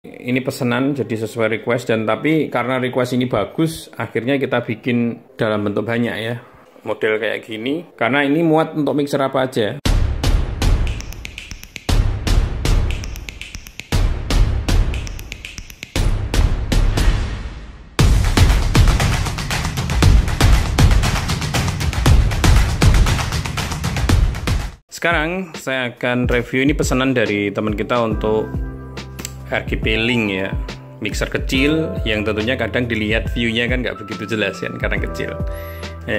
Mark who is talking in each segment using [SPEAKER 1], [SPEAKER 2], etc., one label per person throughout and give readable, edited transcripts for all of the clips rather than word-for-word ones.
[SPEAKER 1] Ini pesanan jadi sesuai request, dan tapi karena request ini bagus, akhirnya kita bikin dalam bentuk banyak ya, model kayak gini. Karena ini muat untuk mixer apa aja. Sekarang saya akan review, ini pesanan dari teman kita untuk RGB Link ya, mixer kecil yang tentunya kadang dilihat view-nya kan nggak begitu jelas kan karena kecil.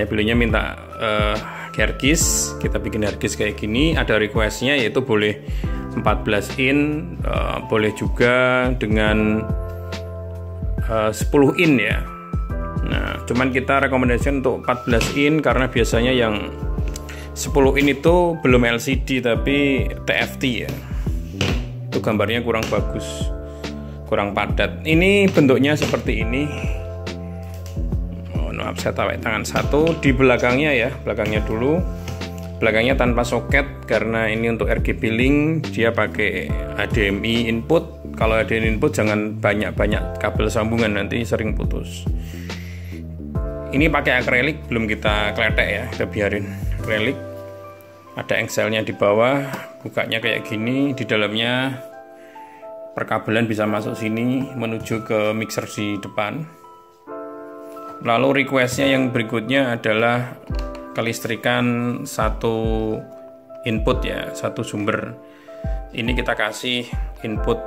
[SPEAKER 1] Beliaunya minta harddisk, kita bikin harddisk kayak gini. Ada requestnya yaitu boleh 14 in, boleh juga dengan 10 in ya. Nah, cuman kita rekomendasikan untuk 14 in karena biasanya yang 10 in itu belum LCD tapi TFT ya. Itu gambarnya kurang bagus, kurang padat. Ini bentuknya seperti ini. Oh, maaf, saya tarik tangan satu. Di belakangnya ya, belakangnya dulu. Belakangnya tanpa soket karena ini untuk RGB Link, dia pakai HDMI input. Kalau HDMI input jangan banyak-banyak kabel sambungan, nanti sering putus. Ini pakai akrilik, belum kita kletek ya, kita biarin akrilik. Ada engselnya di bawah, bukanya kayak gini. Di dalamnya perkabelan bisa masuk sini menuju ke mixer di depan. Lalu requestnya yang berikutnya adalah kelistrikan satu input ya, satu sumber. Ini kita kasih input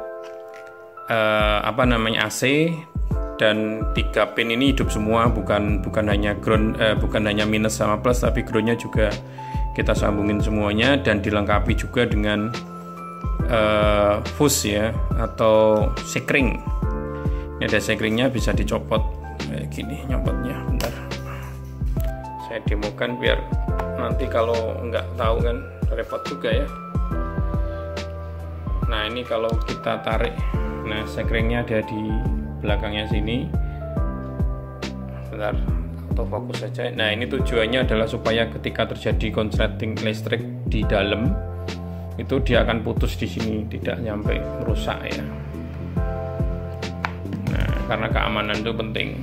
[SPEAKER 1] AC, dan 3 pin ini hidup semua, bukan hanya ground, bukan hanya minus sama plus, tapi groundnya juga kita sambungin semuanya, dan dilengkapi juga dengan fuse ya, atau sekring. Ini ada sekringnya, bisa dicopot kayak gini nyopotnya. Bentar, saya demokan biar nanti kalau nggak tahu kan repot juga ya. Nah, ini kalau kita tarik, nah sekringnya ada di belakangnya sini. Bentar, fokus saja. Nah, ini tujuannya adalah supaya ketika terjadi konsleting listrik di dalam itu dia akan putus di sini, tidak nyampe merusak ya. Nah, karena keamanan itu penting.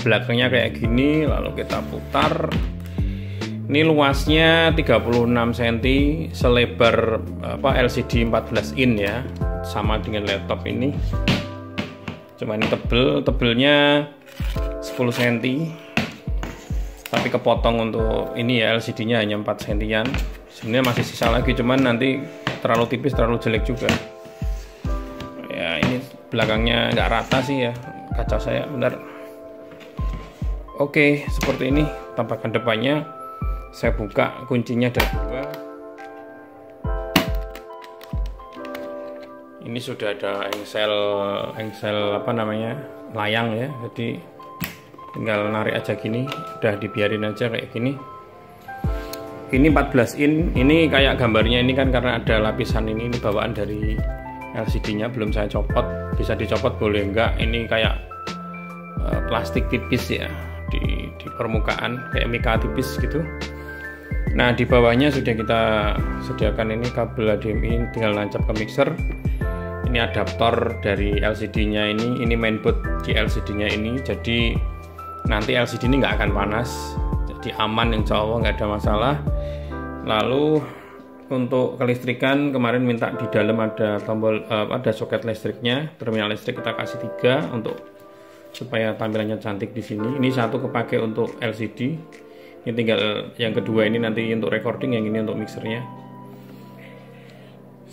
[SPEAKER 1] Belakangnya kayak gini, lalu kita putar. Ini luasnya 36 cm, selebar LCD 14 in ya, sama dengan laptop ini. Cuma ini tebelnya 10 cm, tapi kepotong untuk ini ya, LCD-nya hanya 4 cm. Sebenarnya masih sisa lagi, cuman nanti terlalu tipis, terlalu jelek juga. Ya, ini belakangnya nggak rata sih ya, kaca saya. Bentar. Oke, seperti ini tampakan depannya. Saya buka, kuncinya ada 2. Ini sudah ada engsel layang ya, jadi tinggal narik aja gini, udah dibiarin aja kayak gini. Ini 14 in, ini kayak gambarnya ini kan karena ada lapisan ini bawaan dari LCD-nya, belum saya copot. Bisa dicopot boleh enggak, ini kayak plastik tipis ya di permukaan, kayak mika tipis gitu. Nah, di bawahnya sudah kita sediakan ini kabel HDMI, tinggal nancap ke mixer. Ini adaptor dari LCD-nya ini mainboard di LCD-nya ini, jadi nanti LCD ini nggak akan panas, jadi aman, insya Allah nggak ada masalah. Lalu untuk kelistrikan kemarin minta di dalam ada tombol, ada soket listriknya, terminal listrik kita kasih 3 untuk supaya tampilannya cantik di sini. Ini satu kepake untuk LCD, ini tinggal yang kedua ini nanti untuk recording, yang ini untuk mixernya.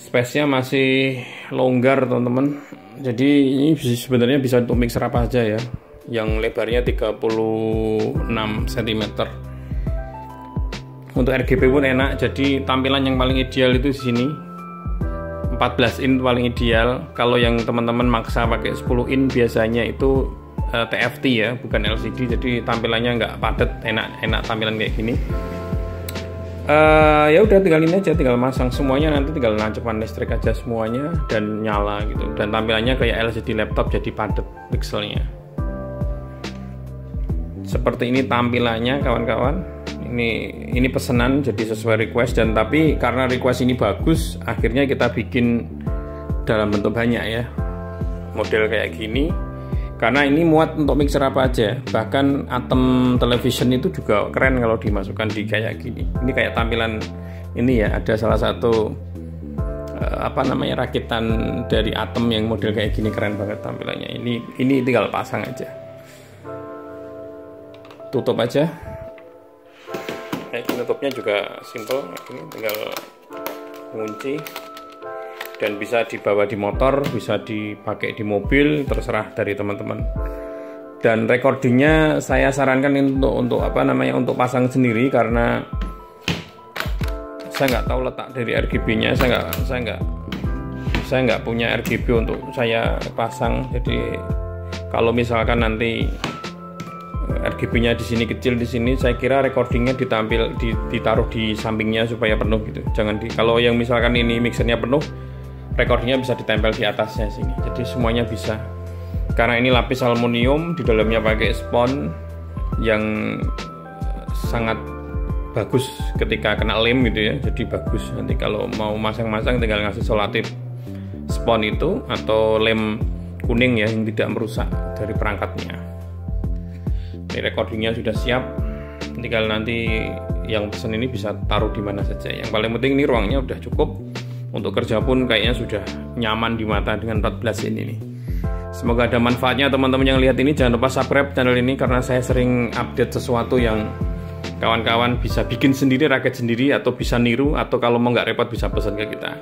[SPEAKER 1] Space-nya masih longgar teman-teman, jadi ini sebenarnya bisa untuk mixer apa aja ya. Yang lebarnya 36 cm. Untuk RGB pun enak, jadi tampilan yang paling ideal itu di sini. 14 in paling ideal. Kalau yang teman-teman maksa pakai 10 in biasanya itu TFT ya, bukan LCD, jadi tampilannya nggak padat, enak tampilan kayak gini. Ya udah, tinggal ini aja, tinggal masang semuanya, nanti tinggal nancepan listrik aja semuanya dan nyala gitu. Dan tampilannya kayak LCD laptop, jadi padat pixelnya. Seperti ini tampilannya kawan-kawan. Ini pesanan jadi sesuai request, dan tapi karena request ini bagus, akhirnya kita bikin dalam bentuk banyak ya. model kayak gini karena ini muat untuk mixer apa aja. Bahkan Atom television itu juga keren kalau dimasukkan di kayak gini. Ini kayak tampilan ini ya, ada salah satu rakitan dari Atom yang model kayak gini, keren banget tampilannya. Ini tinggal pasang aja, tutup aja. Tutupnya juga simple, ini tinggal kunci dan bisa dibawa di motor, bisa dipakai di mobil, terserah dari teman-teman. Dan recordingnya saya sarankan untuk pasang sendiri karena saya nggak tahu letak dari RGB-nya, saya nggak punya RGB untuk saya pasang. Jadi kalau misalkan nanti RGB-nya di sini kecil, di sini saya kira recordingnya ditaruh di sampingnya supaya penuh gitu. Kalau yang misalkan ini mixernya penuh, recordingnya bisa ditempel di atasnya sini. Jadi semuanya bisa. Karena ini lapis aluminium, di dalamnya pakai spons yang sangat bagus ketika kena lem gitu ya. Jadi bagus. Nanti kalau mau masang-masang tinggal ngasih selotip spons itu atau lem kuning ya, yang tidak merusak dari perangkatnya. Ini recordingnya sudah siap, tinggal nanti yang pesen ini bisa taruh di mana saja. Yang paling penting ini ruangnya udah cukup, untuk kerja pun kayaknya sudah nyaman di mata dengan 14 ini nih. Semoga ada manfaatnya teman-teman yang lihat ini. Jangan lupa subscribe channel ini karena saya sering update sesuatu yang kawan-kawan bisa bikin sendiri, rakit sendiri, atau bisa niru, atau kalau mau nggak repot bisa pesan ke kita.